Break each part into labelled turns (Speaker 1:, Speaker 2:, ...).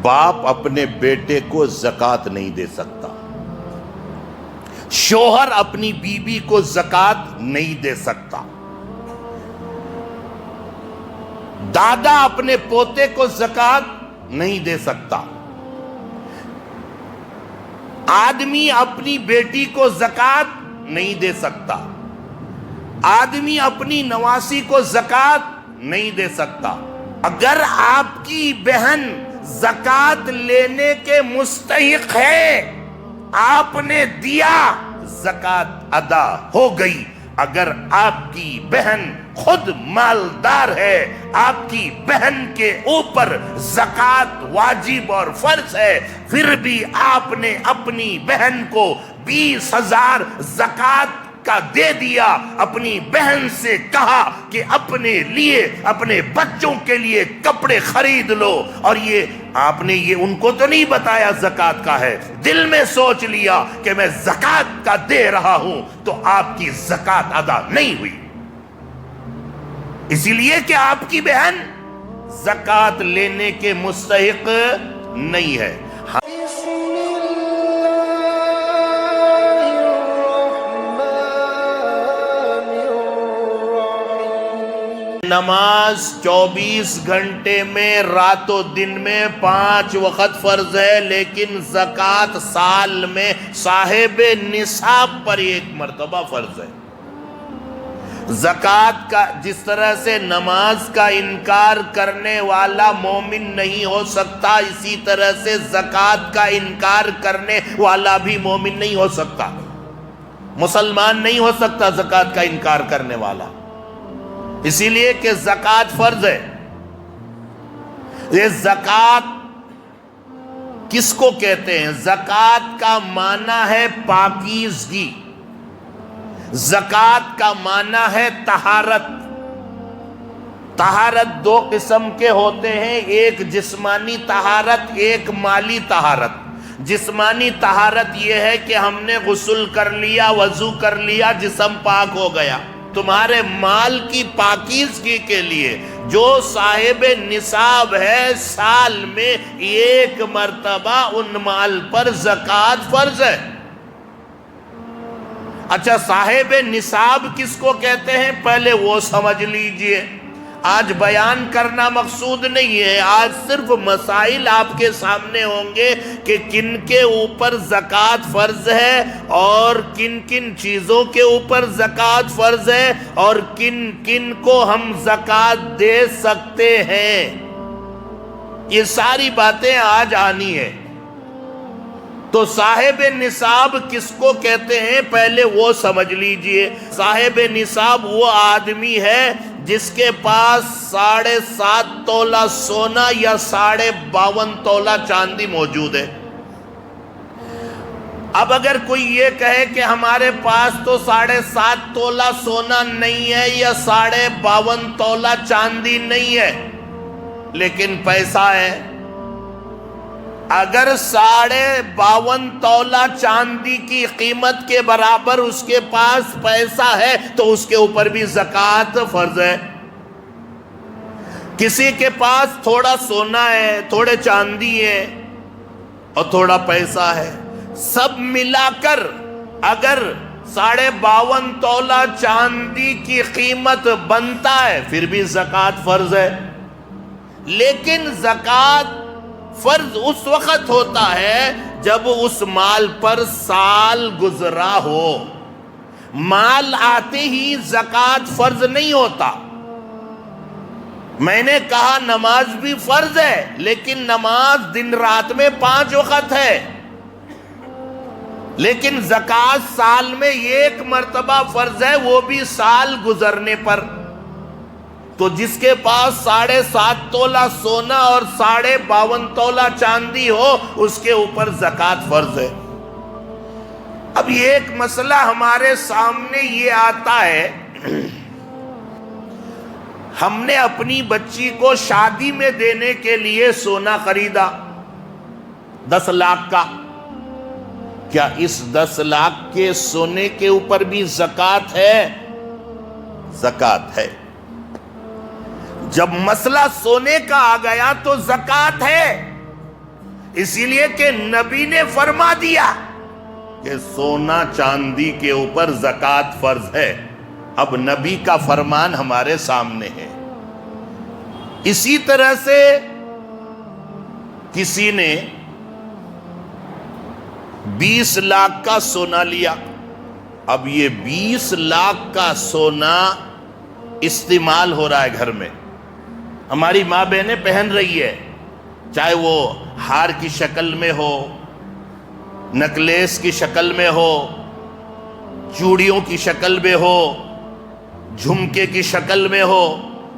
Speaker 1: باپ اپنے بیٹے کو زکوٰۃ نہیں دے سکتا، شوہر اپنی بیوی کو زکوٰۃ نہیں دے سکتا، دادا اپنے پوتے کو زکوٰۃ نہیں دے سکتا، آدمی اپنی بیٹی کو زکوٰۃ نہیں دے سکتا، آدمی اپنی نواسی کو زکوٰۃ نہیں دے سکتا۔ اگر آپ کی بہن زکوٰۃ لینے کے مستحق ہے، آپ نے دیا، زکوٰۃ ادا ہو گئی۔ اگر آپ کی بہن خود مالدار ہے، آپ کی بہن کے اوپر زکوٰۃ واجب اور فرض ہے، پھر بھی آپ نے اپنی بہن کو 20,000 زکوٰۃ کا دے دیا، اپنی بہن سے کہا کہ اپنے لیے، اپنے بچوں کے لیے کپڑے خرید لو، اور یہ آپ نے یہ ان کو تو نہیں بتایا زکوٰۃ کا ہے، دل میں سوچ لیا کہ میں زکوٰۃ کا دے رہا ہوں، تو آپ کی زکوٰۃ ادا نہیں ہوئی، اسی لیے کہ آپ کی بہن زکوٰۃ لینے کے مستحق نہیں ہے۔ نماز 24 گھنٹے میں، رات و دن میں 5 وقت فرض ہے، لیکن زکوٰۃ سال میں صاحب نصاب پر 1 مرتبہ فرض ہے۔ زکوٰۃ کا جس طرح سے نماز کا انکار کرنے والا مومن نہیں ہو سکتا، اسی طرح سے زکوٰۃ کا انکار کرنے والا بھی مومن نہیں ہو سکتا، مسلمان نہیں ہو سکتا زکوٰۃ کا انکار کرنے والا، اسی لیے کہ زکوٰۃ فرض ہے۔ یہ زکوٰۃ کس کو کہتے ہیں؟ زکوٰۃ کا معنی ہے پاکیزگی، زکوٰۃ کا معنی ہے طہارت۔ طہارت 2 قسم کے ہوتے ہیں، ایک جسمانی طہارت، ایک مالی طہارت۔ جسمانی طہارت یہ ہے کہ ہم نے غسل کر لیا، وضو کر لیا، جسم پاک ہو گیا۔ تمہارے مال کی پاکیزگی کے لیے جو صاحب نصاب ہے، سال میں 1 مرتبہ ان مال پر زکوٰۃ فرض ہے۔ اچھا، صاحب نصاب کس کو کہتے ہیں پہلے وہ سمجھ لیجئے۔ آج بیان کرنا مقصود نہیں ہے، آج صرف مسائل آپ کے سامنے ہوں گے کہ کن کے اوپر زکوٰۃ فرض ہے اور کن کن چیزوں کے اوپر زکوٰۃ فرض ہے اور کن کن کو ہم زکوٰۃ دے سکتے ہیں، یہ ساری باتیں آج آنی ہے۔ تو صاحب نصاب کس کو کہتے ہیں پہلے وہ سمجھ لیجئے۔ صاحب نصاب وہ آدمی ہے جس کے پاس 7.5 تولہ سونا یا 52.5 تولہ چاندی موجود ہے۔ اب اگر کوئی یہ کہے کہ ہمارے پاس تو 7.5 تولہ سونا نہیں ہے یا 52.5 تولہ چاندی نہیں ہے، لیکن پیسہ ہے، اگر 52.5 تولہ چاندی کی قیمت کے برابر اس کے پاس پیسہ ہے تو اس کے اوپر بھی زکوٰۃ فرض ہے۔ کسی کے پاس تھوڑا سونا ہے، تھوڑے چاندی ہے اور تھوڑا پیسہ ہے، سب ملا کر اگر 52.5 تولہ چاندی کی قیمت بنتا ہے پھر بھی زکوٰۃ فرض ہے۔ لیکن زکوٰۃ فرض اس وقت ہوتا ہے جب اس مال پر سال گزرا ہو، مال آتے ہی زکوٰۃ فرض نہیں ہوتا۔ میں نے کہا نماز بھی فرض ہے، لیکن نماز دن رات میں 5 وقت ہے، لیکن زکوٰۃ سال میں 1 مرتبہ فرض ہے، وہ بھی سال گزرنے پر۔ تو جس کے پاس 7.5 تولہ سونا اور 52.5 تولہ چاندی ہو اس کے اوپر زکوٰۃ فرض ہے۔ اب یہ ایک مسئلہ ہمارے سامنے یہ آتا ہے، ہم نے اپنی بچی کو شادی میں دینے کے لیے سونا خریدا 10 لاکھ کا، کیا اس 10 لاکھ کے سونے کے اوپر بھی زکوٰۃ ہے؟ زکوٰۃ ہے۔ جب مسئلہ سونے کا آ گیا تو زکوٰۃ ہے، اسی لیے کہ نبی نے فرما دیا کہ سونا چاندی کے اوپر زکوٰۃ فرض ہے. اب نبی کا فرمان ہمارے سامنے ہے. اسی طرح سے کسی نے 20 لاکھ کا سونا لیا. اب یہ 20 لاکھ کا سونا استعمال ہو رہا ہے گھر میں. ہماری ماں بہنیں پہن رہی ہے، چاہے وہ ہار کی شکل میں ہو، نکلیس کی شکل میں ہو، چوڑیوں کی شکل میں ہو، جھمکے کی شکل میں ہو،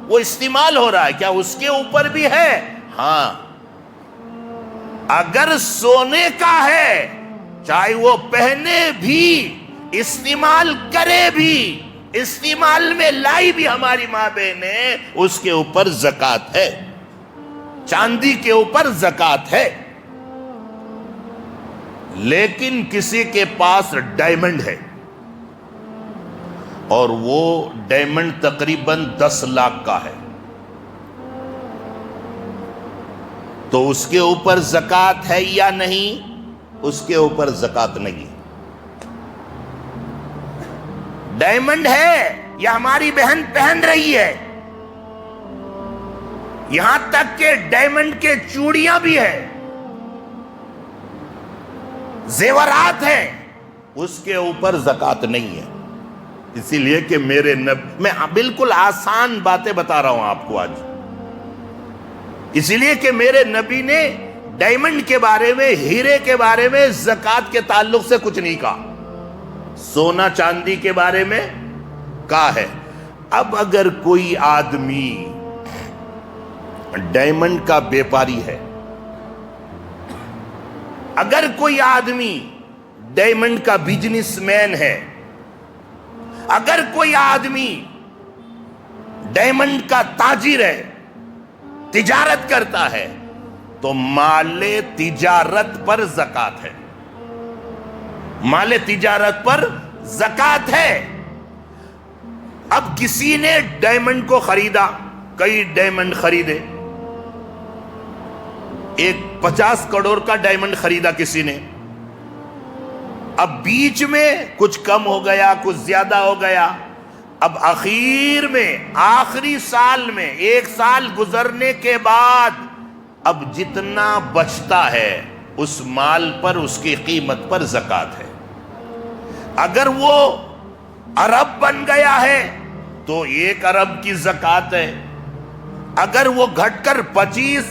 Speaker 1: وہ استعمال ہو رہا ہے. کیا اس کے اوپر بھی ہے؟ ہاں، اگر سونے کا ہے، چاہے وہ پہنے بھی، استعمال کرے بھی، استعمال میں لائی بھی ہماری ماں بہنیں، اس کے اوپر زکوٰۃ ہے. چاندی کے اوپر زکوٰۃ ہے. لیکن کسی کے پاس ڈائمنڈ ہے اور وہ ڈائمنڈ تقریباً 10 لاکھ کا ہے، تو اس کے اوپر زکوٰۃ ہے یا نہیں؟ اس کے اوپر زکوٰۃ نہیں. ڈائمنڈ ہے یا ہماری بہن پہن رہی ہے، یہاں تک کہ ڈائمنڈ کے چوڑیاں بھی ہیں، زیورات ہیں، اس کے اوپر زکوٰۃ نہیں ہے. اسی لیے کہ میرے نبی، میں بالکل آسان باتیں بتا رہا ہوں آپ کو آج، اسی لیے کہ میرے نبی نے ڈائمنڈ کے بارے میں، ہیرے کے بارے میں، زکوٰۃ کے تعلق سے کچھ نہیں کہا. سونا چاندی کے بارے میں کہا ہے. اب اگر کوئی آدمی ڈائمنڈ کا بیپاری ہے، اگر کوئی آدمی ڈائمنڈ کا بزنس مین ہے، اگر کوئی آدمی ڈائمنڈ کا تاجر ہے، تجارت کرتا ہے، تو مال تجارت پر زکوٰۃ ہے. مال تجارت پر زکوٰۃ ہے. اب کسی نے ڈائمنڈ کو خریدا، کئی ڈائمنڈ خریدے، ایک 50 کروڑ کا ڈائمنڈ خریدا کسی نے. اب بیچ میں کچھ کم ہو گیا، کچھ زیادہ ہو گیا. اب اخیر میں، آخری سال میں، 1 سال گزرنے کے بعد، اب جتنا بچتا ہے اس مال پر، اس کی قیمت پر زکوٰۃ ہے. اگر وہ ارب بن گیا ہے تو 1 ارب کی زکوٰۃ ہے. اگر وہ گھٹ کر 25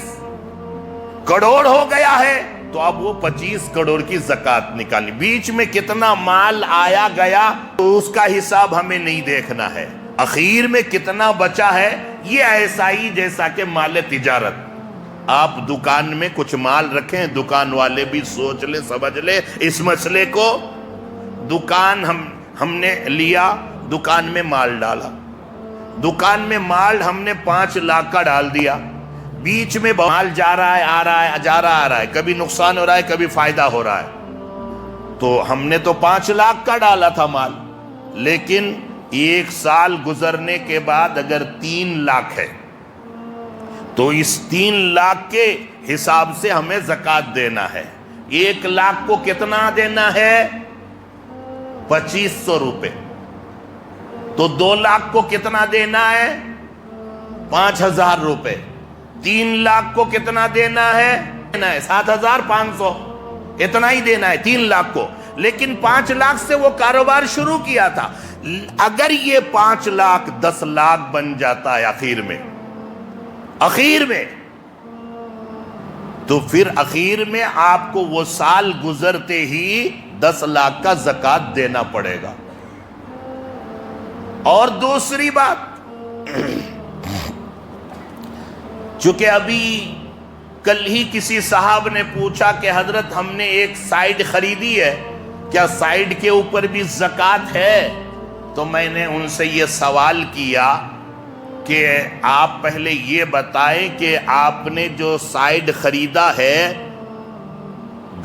Speaker 1: کروڑ ہو گیا ہے تو اب وہ 25 کروڑ کی زکوٰۃ نکالنی. بیچ میں کتنا مال آیا گیا تو اس کا حساب ہمیں نہیں دیکھنا ہے. اخیر میں کتنا بچا ہے، یہ ایسا ہی جیسا کہ مال تجارت. آپ دکان میں کچھ مال رکھیں، دکان والے بھی سوچ لے، سمجھ لے اس مسئلے کو. دکان ہم نے لیا، دکان میں مال ڈالا، دکان میں مال ہم نے 5 لاکھ کا ڈال دیا. بیچ میں مال جا رہا ہے، آ رہا ہے، جا رہا آ رہا ہے، کبھی نقصان ہو رہا ہے، کبھی فائدہ ہو رہا ہے. تو ہم نے تو 5 لاکھ کا ڈالا تھا مال، لیکن 1 سال گزرنے کے بعد اگر 3 لاکھ ہے تو اس 3 لاکھ کے حساب سے ہمیں زکوٰۃ دینا ہے. 1 لاکھ کو کتنا دینا ہے؟ 2500 روپے. تو 2 لاکھ کو کتنا دینا ہے؟ 5000 روپے. 3 لاکھ کو کتنا دینا ہے؟ 7500. اتنا ہی دینا ہے 3 لاکھ کو. لیکن 5 لاکھ سے وہ کاروبار شروع کیا تھا. اگر یہ 5 لاکھ 10 لاکھ بن جاتا ہے اخیر میں تو پھر اخیر میں آپ کو وہ سال گزرتے ہی 10 لاکھ کا زکوٰۃ دینا پڑے گا. اور دوسری بات، چونکہ ابھی کل ہی کسی صاحب نے پوچھا کہ حضرت ہم نے ایک سائیڈ خریدی ہے، کیا سائیڈ کے اوپر بھی زکوٰۃ ہے؟ تو میں نے ان سے یہ سوال کیا کہ آپ پہلے یہ بتائیں کہ آپ نے جو سائیڈ خریدا ہے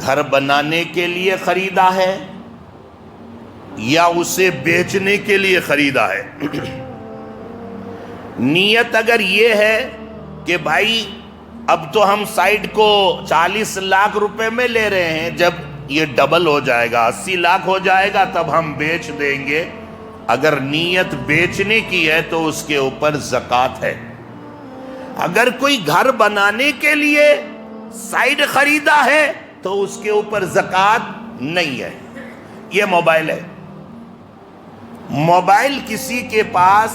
Speaker 1: گھر بنانے کے لیے خریدا ہے یا اسے بیچنے کے لیے خریدا ہے؟ نیت اگر یہ ہے کہ بھائی اب تو ہم سائٹ کو 40 لاکھ روپے میں لے رہے ہیں، جب یہ ڈبل ہو جائے گا، 80 لاکھ ہو جائے گا، تب ہم بیچ دیں گے۔ اگر نیت بیچنے کی ہے تو اس کے اوپر زکوٰۃ ہے۔ اگر کوئی گھر بنانے کے لیے سائٹ خریدا ہے تو اس کے اوپر زکوٰۃ نہیں ہے۔ یہ موبائل ہے، موبائل کسی کے پاس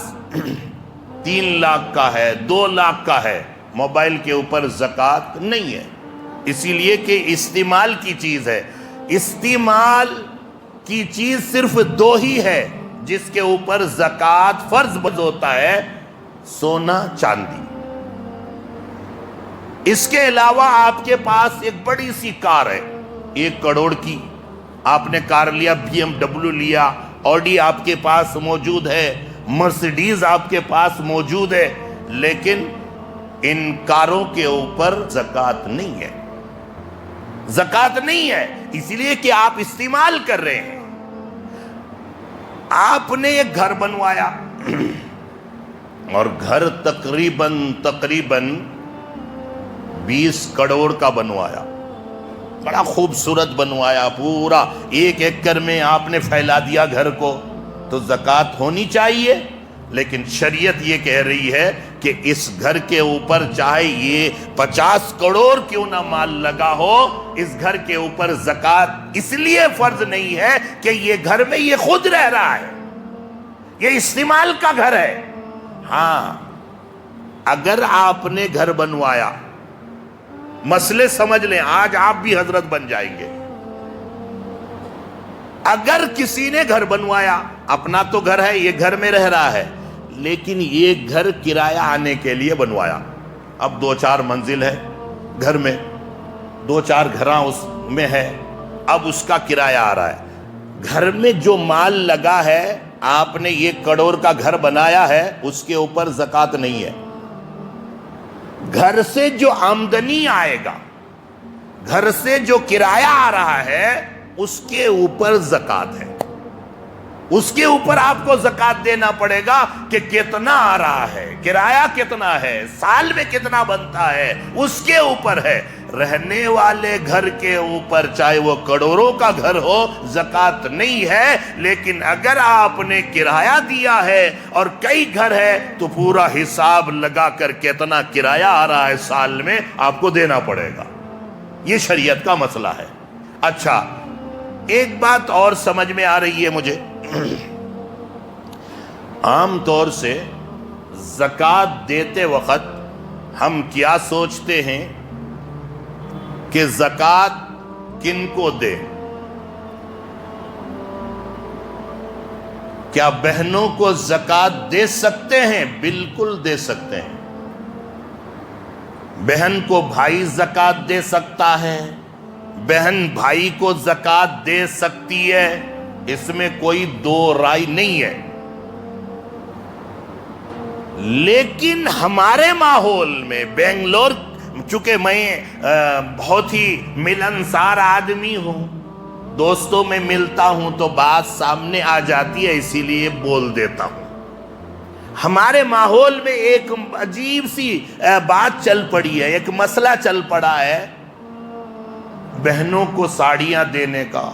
Speaker 1: 3 لاکھ کا ہے، 2 لاکھ کا ہے، موبائل کے اوپر زکوٰۃ نہیں ہے، اسی لیے کہ استعمال کی چیز ہے۔ استعمال کی چیز صرف 2 ہی ہے جس کے اوپر زکوٰۃ فرض ہوتا ہے، سونا چاندی۔ اس کے علاوہ آپ کے پاس ایک بڑی سی کار ہے 1 کروڑ کی، آپ نے کار لیا، BMW لیا، آڈی آپ کے پاس موجود ہے، مرسیڈیز آپ کے پاس موجود ہے، لیکن ان کاروں کے اوپر زکوٰۃ نہیں ہے۔ زکوٰۃ نہیں ہے اس لیے کہ آپ استعمال کر رہے ہیں۔ آپ نے ایک گھر بنوایا اور گھر تقریباً 20 کروڑ کا بنوایا، بڑا خوبصورت بنوایا، پورا 1 ایکڑ میں آپ نے پھیلا دیا گھر کو، تو زکوٰۃ ہونی چاہیے۔ لیکن شریعت یہ کہہ رہی ہے کہ اس گھر کے اوپر چاہے یہ 50 کروڑ کیوں نہ مال لگا ہو، اس گھر کے اوپر زکوٰۃ اس لیے فرض نہیں ہے کہ یہ گھر میں یہ خود رہ رہا ہے، یہ استعمال کا گھر ہے۔ ہاں، اگر آپ نے گھر بنوایا، مسئلے سمجھ لیں، آج آپ بھی حضرت بن جائیں گے۔ اگر کسی نے گھر بنوایا، اپنا تو گھر ہے، یہ گھر میں رہ رہا ہے، لیکن یہ گھر کرایہ آنے کے لیے بنوایا، اب 2-4 منزل ہے گھر میں، 2-4 گھراں اس میں ہے، اب اس کا کرایہ آ رہا ہے۔ گھر میں جو مال لگا ہے، آپ نے 1 کروڑ کا گھر بنایا ہے، اس کے اوپر زکوٰۃ نہیں ہے۔ گھر سے جو آمدنی آئے گا، گھر سے جو کرایہ آ رہا ہے، اس کے اوپر زکوٰۃ ہے۔ اس کے اوپر آپ کو زکوٰۃ دینا پڑے گا کہ کتنا آ رہا ہے، کرایہ کتنا ہے، سال میں کتنا بنتا ہے، اس کے اوپر ہے۔ رہنے والے گھر کے اوپر چاہے وہ کروڑوں کا گھر ہو، زکوٰۃ نہیں ہے۔ لیکن اگر آپ نے کرایہ دیا ہے اور کئی گھر ہے تو پورا حساب لگا کر کتنا کرایہ آ رہا ہے سال میں آپ کو دینا پڑے گا۔ یہ شریعت کا مسئلہ ہے۔ اچھا، ایک بات اور سمجھ میں آ رہی ہے مجھے، عام طور سے زکوٰۃ دیتے وقت ہم کیا سوچتے ہیں کہ زکوٰۃ کن کو دے؟ کیا بہنوں کو زکوٰۃ دے سکتے ہیں؟ بالکل دے سکتے ہیں۔ بہن کو بھائی زکوٰۃ دے سکتا ہے، بہن بھائی کو زکوٰۃ دے سکتی ہے، اس میں کوئی 2 رائے نہیں ہے۔ لیکن ہمارے ماحول میں، بنگلور، چونکہ میں بہت ہی ملنسار آدمی ہوں، دوستوں میں ملتا ہوں تو بات سامنے آ جاتی ہے، اسی لیے بول دیتا ہوں۔ ہمارے ماحول میں ایک عجیب سی بات چل پڑی ہے، ایک مسئلہ چل پڑا ہے بہنوں کو ساڑیاں دینے کا۔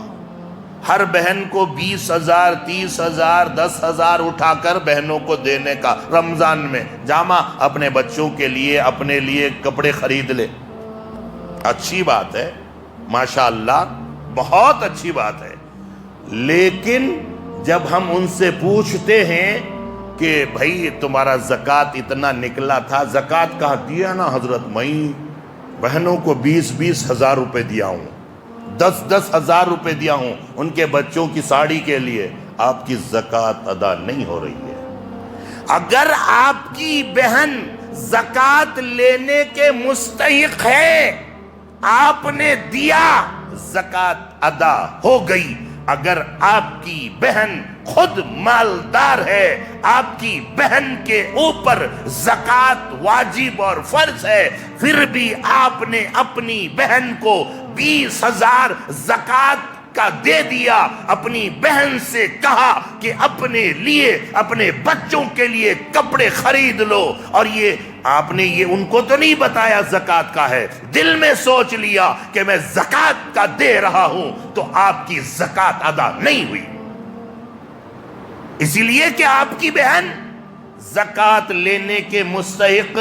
Speaker 1: ہر بہن کو 20,000 30,000 10,000 اٹھا کر بہنوں کو دینے کا، رمضان میں جامع اپنے بچوں کے لیے، اپنے لیے کپڑے خرید لے۔ اچھی بات ہے، ماشاءاللہ، بہت اچھی بات ہے۔ لیکن جب ہم ان سے پوچھتے ہیں کہ بھائی تمہارا زکوٰۃ اتنا نکلا تھا، زکوٰۃ کہا دیا نا حضرت، میں بہنوں کو 20 ہزار روپے دیا ہوں، 10 ہزار روپے دیا ہوں ان کے بچوں کی ساڑی کے لیے، آپ کی زکوٰۃ ادا نہیں ہو رہی ہے۔ اگر آپ کی بہن زکوٰۃ لینے کے مستحق ہے، آپ نے دیا، زکوٰۃ ادا ہو گئی۔ اگر آپ کی بہن خود مالدار ہے، آپ کی بہن کے اوپر زکوٰۃ واجب اور فرض ہے، پھر بھی آپ نے اپنی بہن کو 20,000 زکوٰۃ کا دے دیا، اپنی بہن سے کہا کہ اپنے لیے، اپنے بچوں کے لیے کپڑے خرید لو، اور یہ آپ نے یہ ان کو تو نہیں بتایا زکات کا ہے، دل میں سوچ لیا کہ میں زکات کا دے رہا ہوں، تو آپ کی زکات ادا نہیں ہوئی، اسی لیے کہ آپ کی بہن زکات لینے کے مستحق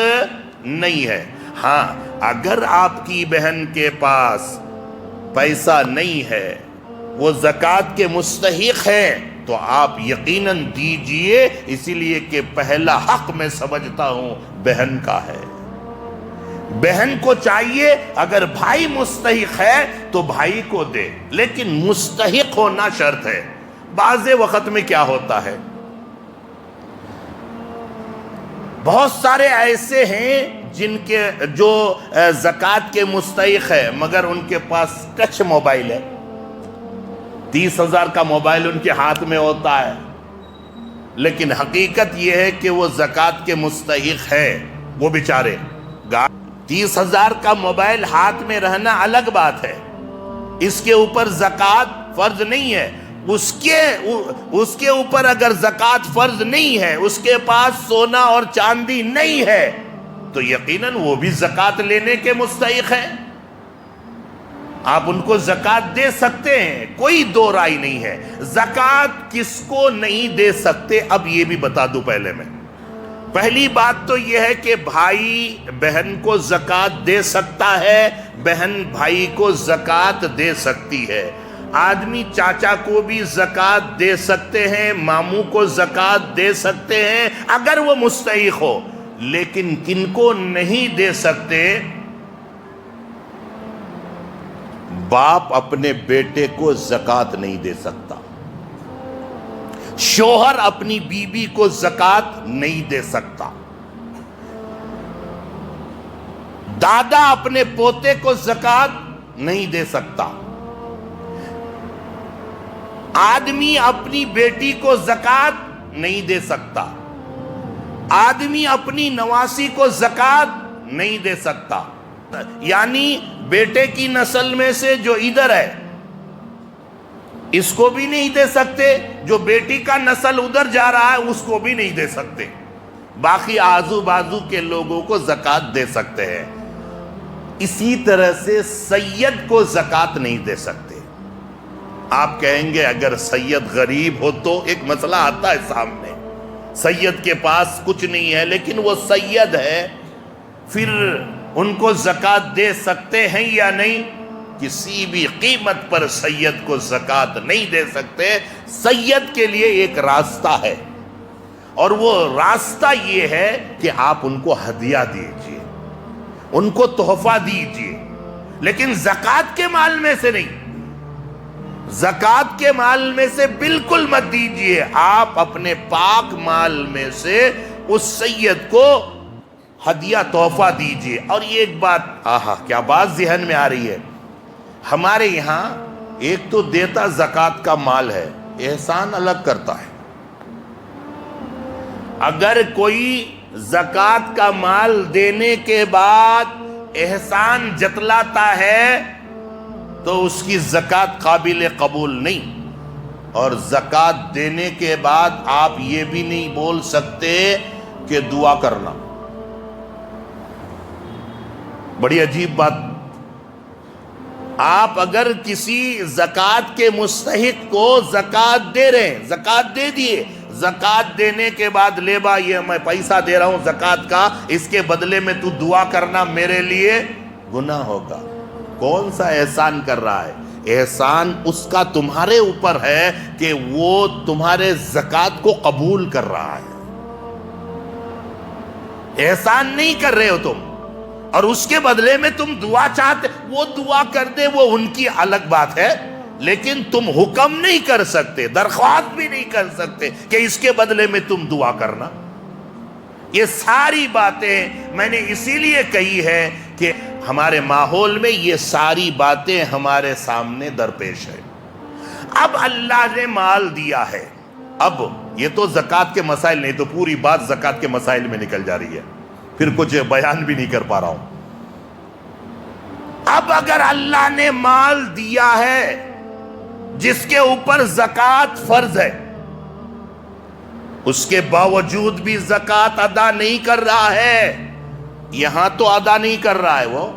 Speaker 1: نہیں ہے۔ ہاں، اگر آپ کی بہن کے پاس پیسہ نہیں ہے، وہ زکات کے مستحق ہے، تو آپ یقیناً دیجئے، اسی لیے کہ پہلا حق میں سمجھتا ہوں بہن کا ہے۔ بہن کو چاہیے اگر بھائی مستحق ہے تو بھائی کو دے، لیکن مستحق ہونا شرط ہے۔ بعض وقت میں کیا ہوتا ہے، بہت سارے ایسے ہیں جو زکات کے مستحق ہے، مگر ان کے پاس ٹچ موبائل ہے، 30,000 کا موبائل ان کے ہاتھ میں ہوتا ہے، لیکن حقیقت یہ ہے کہ وہ زکات کے مستحق ہے۔ وہ بیچارے 30,000 کا موبائل ہاتھ میں رہنا الگ بات ہے، اس کے اوپر زکات فرض نہیں ہے۔ اس کے اوپر اگر زکات فرض نہیں ہے، اس کے پاس سونا اور چاندی نہیں ہے، تو یقیناً وہ بھی زکات لینے کے مستحق ہے۔ آپ ان کو زکات دے سکتے ہیں، کوئی دو رائے نہیں ہے۔ زکات کس کو نہیں دے سکتے، اب یہ بھی بتا دوں پہلے میں۔ پہلی بات تو یہ ہے کہ بھائی بہن کو زکات دے سکتا ہے، بہن بھائی کو زکات دے سکتی ہے۔ آدمی چاچا کو بھی زکات دے سکتے ہیں، ماموں کو زکات دے سکتے ہیں اگر وہ مستحق ہو، لیکن کن کو نہیں دے سکتے؟ باپ اپنے بیٹے کو زکات نہیں دے سکتا، شوہر اپنی بیوی کو زکات نہیں دے سکتا، دادا اپنے پوتے کو زکات نہیں دے سکتا، آدمی اپنی بیٹی کو زکات نہیں دے سکتا، آدمی اپنی نواسی کو زکات نہیں دے سکتا، یعنی بیٹے کی نسل میں سے جو ادھر ہے اس کو بھی نہیں دے سکتے، جو بیٹی کا نسل ادھر جا رہا ہے اس کو بھی نہیں دے سکتے، باقی آزو بازو کے لوگوں کو زکات دے سکتے ہیں۔ اسی طرح سے سید کو زکات نہیں دے سکتے۔ آپ کہیں گے اگر سید غریب ہو تو ایک مسئلہ آتا ہے سامنے، سید کے پاس کچھ نہیں ہے لیکن وہ سید ہے، پھر ان کو زکات دے سکتے ہیں یا نہیں؟ کسی بھی قیمت پر سید کو زکات نہیں دے سکتے۔ سید کے لیے ایک راستہ ہے، اور وہ راستہ یہ ہے کہ آپ ان کو ہدیہ دیجئے، ان کو تحفہ دیجئے، لیکن زکات کے مال میں سے نہیں، زکات کے مال میں سے بالکل مت دیجئے، آپ اپنے پاک مال میں سے اس سید کو ہدیہ تحفہ دیجئے۔ اور یہ ایک بات، کیا بات ذہن میں آ رہی ہے، ہمارے یہاں ایک تو دیتا زکات کا مال ہے، احسان الگ کرتا ہے۔ اگر کوئی زکات کا مال دینے کے بعد احسان جتلاتا ہے تو اس کی زکات قابل قبول نہیں، اور زکات دینے کے بعد آپ یہ بھی نہیں بول سکتے کہ دعا کرنا۔ بڑی عجیب بات، آپ اگر کسی زکات کے مستحق کو زکات دے رہے ہیں، زکات دے دیے، زکات دینے کے بعد لے با یہ میں پیسہ دے رہا ہوں زکات کا، اس کے بدلے میں تو دعا کرنا میرے لیے گناہ ہوگا۔ کون سا احسان کر رہا ہے؟ احسان اس کا تمہارے اوپر ہے کہ وہ تمہارے زکات کو قبول کر رہا ہے، احسان نہیں کر رہے ہو تم، اور اس کے بدلے میں تم دعا چاہتے، وہ دعا کر دے وہ ان کی الگ بات ہے، لیکن تم حکم نہیں کر سکتے، درخواست بھی نہیں کر سکتے کہ اس کے بدلے میں تم دعا کرنا۔ یہ ساری باتیں میں نے اسی لیے کہی ہے کہ ہمارے ماحول میں یہ ساری باتیں ہمارے سامنے درپیش ہے۔ اب اللہ نے مال دیا ہے، اب یہ تو زکات کے مسائل نہیں، تو پوری بات زکات کے مسائل میں نکل جا رہی ہے، پھر کچھ بیان بھی نہیں کر پا رہا ہوں۔ اب اگر اللہ نے مال دیا ہے جس کے اوپر زکات فرض ہے، اس کے باوجود بھی زکات ادا نہیں کر رہا ہے، یہاں تو ادا نہیں کر رہا ہے، وہ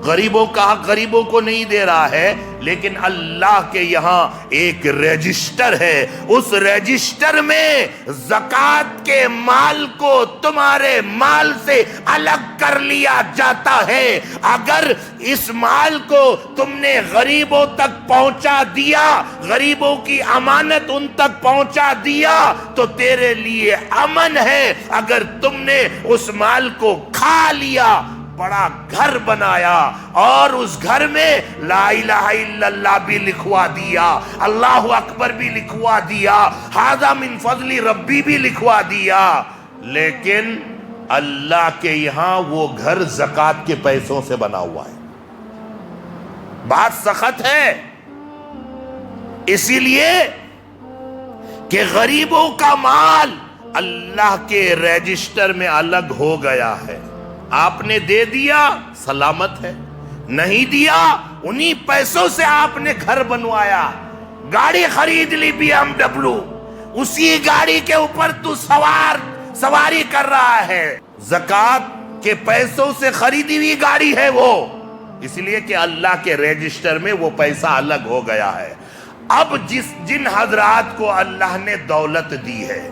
Speaker 1: غریبوں کا حق غریبوں کو نہیں دے رہا ہے، لیکن اللہ کے یہاں ایک رجسٹر ہے، اس رجسٹر میں زکوٰۃ کے مال کو تمہارے مال سے الگ کر لیا جاتا ہے۔ اگر اس مال کو تم نے غریبوں تک پہنچا دیا، غریبوں کی امانت ان تک پہنچا دیا تو تیرے لیے امن ہے۔ اگر تم نے اس مال کو کھا لیا، بڑا گھر بنایا اور اس گھر میں لا الہ الا اللہ بھی لکھوا دیا، اللہ اکبر بھی لکھوا دیا، ھذا من فضل ربی بھی لکھوا دیا، لیکن اللہ کے یہاں وہ گھر زکوٰۃ کے پیسوں سے بنا ہوا ہے۔ بات سخت ہے، اسی لیے کہ غریبوں کا مال اللہ کے رجسٹر میں الگ ہو گیا ہے۔ آپ نے دے دیا سلامت ہے، نہیں دیا انہی پیسوں سے آپ نے گھر بنوایا، گاڑی خرید لی BMW، اسی گاڑی کے اوپر تو سواری کر رہا ہے، زکوٰۃ کے پیسوں سے خریدی ہوئی گاڑی ہے وہ، اس لیے کہ اللہ کے رجسٹر میں وہ پیسہ الگ ہو گیا ہے۔ اب جن حضرات کو اللہ نے دولت دی ہے،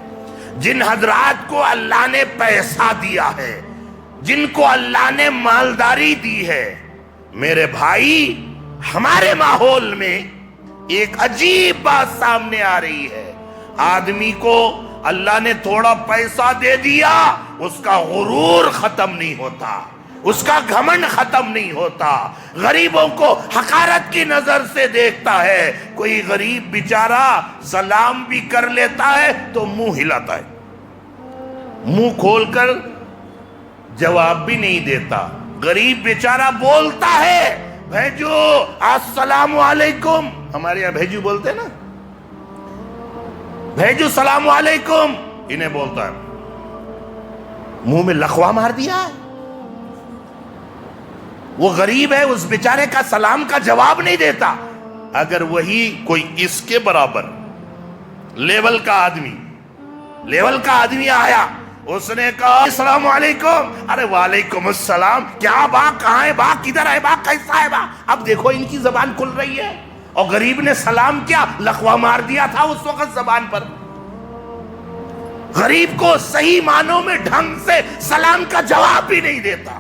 Speaker 1: جن حضرات کو اللہ نے پیسہ دیا ہے، جن کو اللہ نے مالداری دی ہے، میرے بھائی ہمارے ماحول میں ایک عجیب بات سامنے آ رہی ہے۔ آدمی کو اللہ نے تھوڑا پیسہ دے دیا، اس کا غرور ختم نہیں ہوتا، اس کا گھمنڈ ختم نہیں ہوتا، غریبوں کو حقارت کی نظر سے دیکھتا ہے۔ کوئی غریب بیچارہ سلام بھی کر لیتا ہے تو منہ ہلاتا ہے، منہ کھول کر جواب بھی نہیں دیتا۔ غریب بیچارہ بولتا ہے بھیجو السلام علیکم، ہمارے یہاں بھیجو بولتے ہیں نا، بھیجو السلام علیکم، انہیں بولتا ہے، منہ میں لخوا مار دیا ہے۔ وہ غریب ہے، اس بیچارے کا سلام کا جواب نہیں دیتا۔ اگر وہی کوئی اس کے برابر لیول کا آدمی آیا، اس نے کہا السلام علیکم، ارے وعلیکم السلام، کیا با، کہاں ہے با، کدھر ہے با، کیسا ہے با، اب دیکھو ان کی زبان کھل رہی ہے، اور غریب نے سلام کیا، لخوا مار دیا تھا اس وقت زبان پر۔ غریب کو صحیح معنوں میں ڈھنگ سے سلام کا جواب بھی نہیں دیتا۔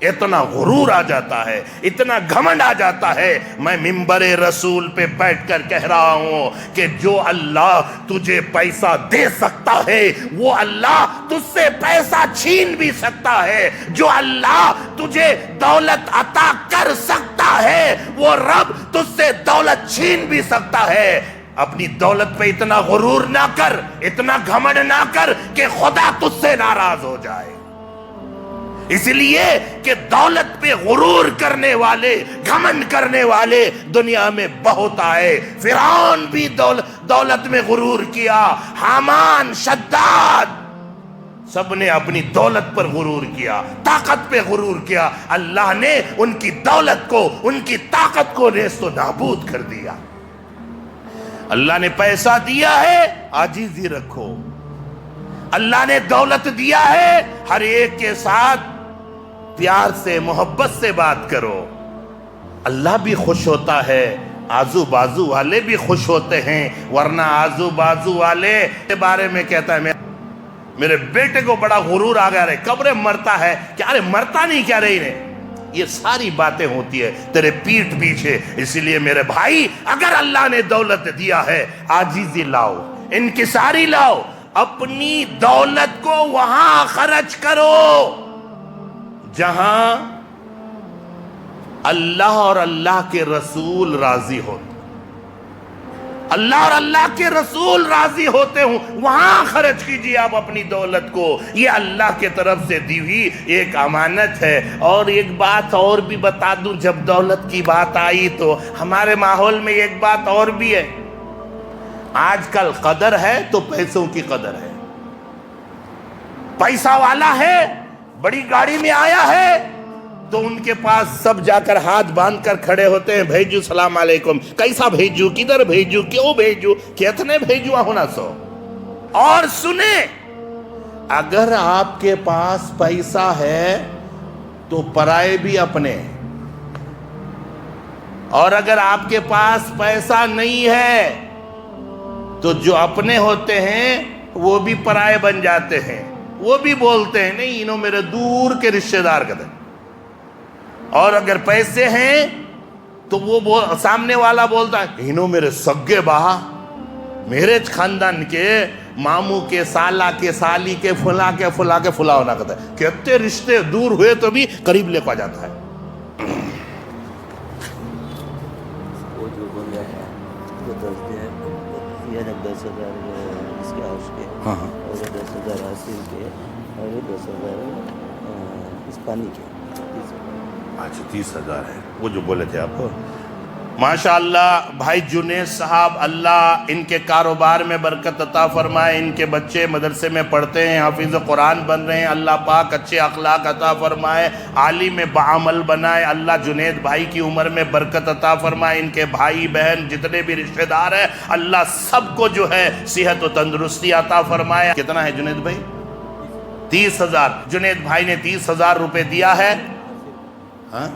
Speaker 1: اتنا غرور آ جاتا ہے، اتنا گھمنڈ آ جاتا ہے۔ میں منبر رسول پہ بیٹھ کر کہہ رہا ہوں کہ جو اللہ تجھے پیسہ دے سکتا ہے، وہ اللہ تجھ سے پیسہ چھین بھی سکتا ہے۔ جو اللہ تجھے دولت عطا کر سکتا ہے، وہ رب تجھ سے دولت چھین بھی سکتا ہے۔ اپنی دولت پہ اتنا غرور نہ کر، اتنا گھمنڈ نہ کر کہ خدا تجھ سے ناراض ہو جائے۔ اس لیے کہ دولت پہ غرور کرنے والے، گھمنڈ کرنے والے دنیا میں بہت آئے۔ فرعون بھی دولت میں غرور کیا، حامان، شداد، سب نے اپنی دولت پر غرور کیا، طاقت پہ غرور کیا۔ اللہ نے ان کی دولت کو، ان کی طاقت کو نیست و نابود کر دیا۔ اللہ نے پیسہ دیا ہے، عاجزی رکھو۔ اللہ نے دولت دیا ہے، ہر ایک کے ساتھ پیار سے، محبت سے بات کرو۔ اللہ بھی خوش ہوتا ہے، آزو بازو والے بھی خوش ہوتے ہیں، ورنہ آزو بازو والے کے بارے میں کہتا ہے میرے بیٹے کو بڑا غرور آ گیا، رہے کب رے مرتا ہے، کیا رے مرتا نہیں کیا رہی نے، یہ ساری باتیں ہوتی ہے تیرے پیٹھ پیچھے۔ اسی لیے میرے بھائی، اگر اللہ نے دولت دیا ہے، عاجزی لاؤ، انکساری لاؤ، اپنی دولت کو وہاں خرچ کرو جہاں اللہ اور اللہ کے رسول راضی ہوتے، اللہ اور اللہ کے رسول راضی ہوتے ہوں، وہاں خرچ کیجیے آپ اپنی دولت کو۔ یہ اللہ کے طرف سے دی ہوئی ایک امانت ہے۔ اور ایک بات اور بھی بتا دوں، جب دولت کی بات آئی تو ہمارے ماحول میں ایک بات اور بھی ہے، آج کل قدر ہے تو پیسوں کی قدر ہے۔ پیسہ والا ہے، بڑی گاڑی میں آیا ہے، تو ان کے پاس سب جا کر ہاتھ باندھ کر کھڑے ہوتے ہیں، بھیجو سلام علیکم، کیسا بھیجو، کدھر بھیجو، کیوں بھیجو، کتنے بھیجو ہونا سو۔ اور سنیں، اگر آپ کے پاس پیسہ ہے تو پرائے بھی اپنے ہیں، اور اگر آپ کے پاس پیسہ نہیں ہے تو جو اپنے ہوتے ہیں وہ بھی پرائے بن جاتے ہیں، وہ بھی بولتے ہیں نہیں انہوں میرے دور کے رشتہ دار کہتے ہیں۔ اور اگر پیسے ہیں تو وہ سامنے والا بولتا ہے انہوں میرے سگے باہا، میرے خاندان کے ماموں کے سالہ کے سالی کے فلاں کے فلاں کے فلاں ہونا کہتا ہے، کہتے رشتے دور ہوئے تو بھی قریب لے کو جاتا ہے۔
Speaker 2: وہ جو بندہ ہے وہ 10,000 اس کے ہاؤس کے، اور 10,000 حاصل کے، اور 10,000 اس پانی کے، 30,000۔
Speaker 1: اچھا 30,000 ہے وہ جو بولے تھے آپ کو۔ ماشاءاللہ بھائی جنید صاحب، اللہ ان کے کاروبار میں برکت عطا فرمائے، ان کے بچے مدرسے میں پڑھتے ہیں، حافظ قرآن بن رہے ہیں، اللہ پاک اچھے اخلاق عطا فرمائے، عالم بعمل بنائے، اللہ جنید بھائی کی عمر میں برکت عطا فرمائے، ان کے بھائی بہن جتنے بھی رشتہ دار ہیں اللہ سب کو جو ہے صحت و تندرستی عطا فرمائے۔ کتنا ہے جنید بھائی؟ 30,000۔ جنید بھائی نے 30,000 روپے دیا ہے، ہاں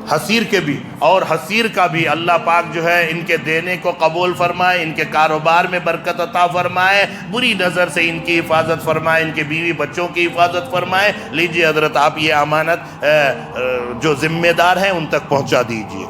Speaker 1: حسیر کے بھی اور حسیر کا بھی، اللہ پاک جو ہے ان کے دینے کو قبول فرمائے، ان کے کاروبار میں برکت عطا فرمائے، بری نظر سے ان کی حفاظت فرمائے، ان کے بیوی بچوں کی حفاظت فرمائے۔ لیجئے حضرت آپ یہ امانت جو ذمہ دار ہیں ان تک پہنچا دیجئے۔